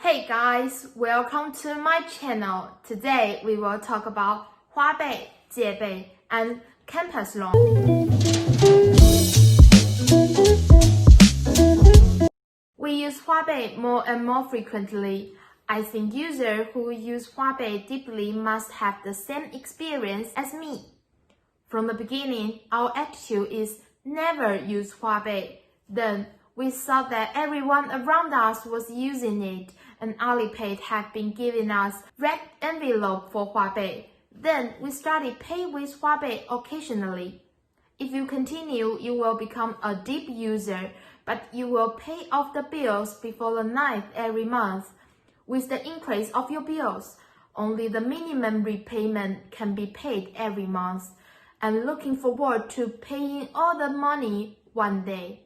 Hey guys, welcome to my channel. Today we will talk about Huabei&Jiebei and campus loan. We use Huabei more and more frequently. I think users who use Huabei deeply must have the same experience as me. From the beginning, our attitude is never use Huabei. Then we saw that everyone around us was using it, and Alipay had been giving us red envelope for Huabei. Then we started pay with Huabei occasionally. If you continue, you will become a deep user, but you will pay off the bills before the 9th every month. With the increase of your bills, only the minimum repayment can be paid every month, and looking forward to paying all the money one day.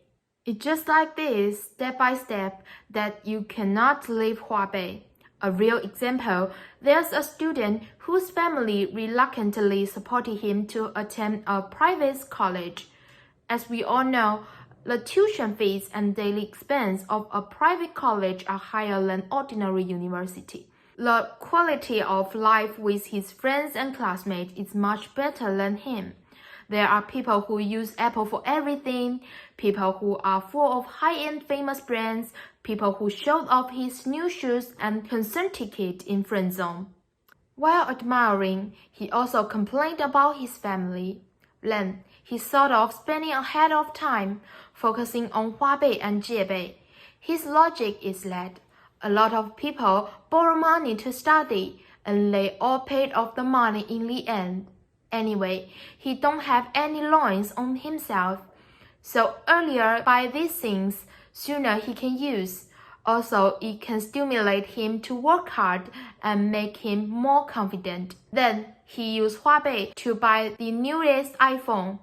It's just like this, step by step, that you cannot leave Huabei. A real example, there's a student whose family reluctantly supported him to attend a private college. As we all know, the tuition fees and daily expense of a private college are higher than ordinary university. The quality of life with his friends and classmates is much better than him. There are people who use Apple for everything, people who are full of high-end famous brands, people who showed off his new shoes and concert ticket in friend zone. While admiring, he also complained about his family. Then, he thought of spending ahead of time, focusing on Huabei&Jiebei. His logic is that a lot of people borrow money to study, and they all paid off the money in the end. Anyway, he don't have any loans on himself, so earlier buy these things, sooner he can use. Also, it can stimulate him to work hard and make him more confident. Then, he used Huabei to buy the newest iPhone.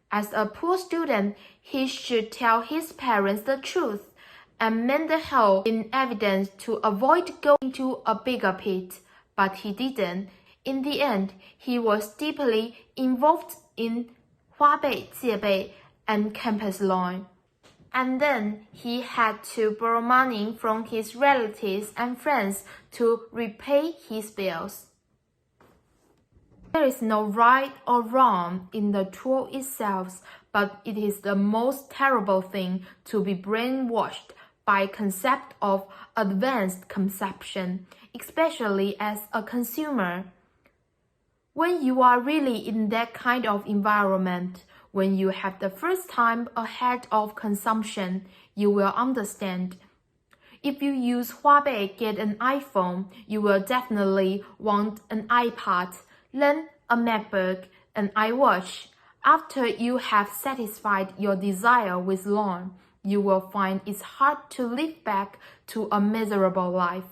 As a poor student, he should tell his parents the truth and mend the hole in evidence to avoid going into a bigger pit, but he didn't. In the end, he was deeply involved in Huabei&Jiebei and campus loan. And then he had to borrow money from his relatives and friends to repay his bills. There is no right or wrong in the tool itself, but it is the most terrible thing to be brainwashed by concept of advanced consumption, especially as a consumer. When you are really in that kind of environment, when you have the first time ahead of consumption, you will understand. If you use Huabei get an iPhone, you will definitely want an iPad, then a MacBook, an iWatch. After you have satisfied your desire with loan, you will find it's hard to live back to a miserable life.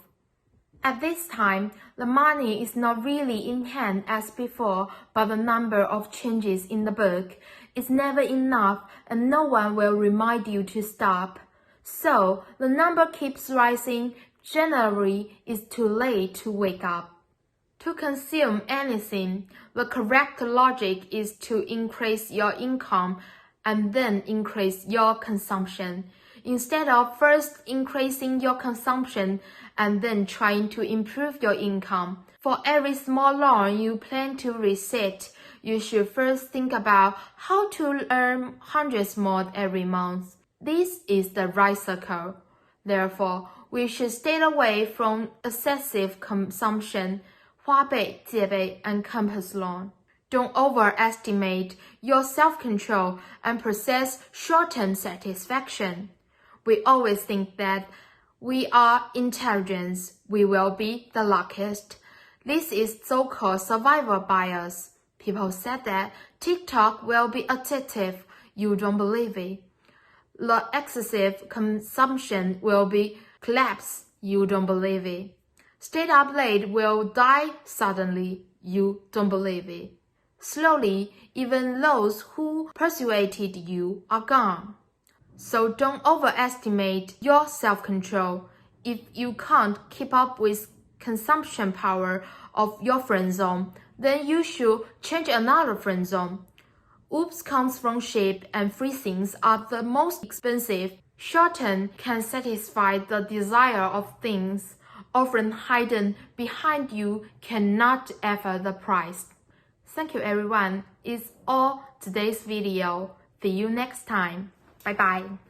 At this time, the money is not really in hand as before, but the number of changes in the book is never enough and no one will remind you to stop. So, the number keeps rising. Generally, it's too late to wake up. To consume anything, the correct logic is to increase your income and then increase your consumption, instead of first increasing your consumption and then trying to improve your income. For every small loan you plan to reset, you should first think about how to earn hundreds more every month. This is the right circle. Therefore, we should stay away from excessive consumption, Huabei&Jiebei and campus loan. Don't overestimate your self-control and possess short-term satisfaction. We always think that we are intelligent, we will be the luckiest. This is so-called survival bias. People said that TikTok will be addictive. You don't believe it. The excessive consumption will be collapse. You don't believe it. Stayed up late will die suddenly. You don't believe it. Slowly, even those who persuaded you are gone. So don't overestimate your self-control. If you can't keep up with consumption power of your friend zone, then you should change another friend zone. Oops comes from sheep and free things are the most expensive. Short-term can satisfy the desire of things. often hidden behind you cannot ever the price. Thank you everyone. It's all today's video. See you next time. Bye bye.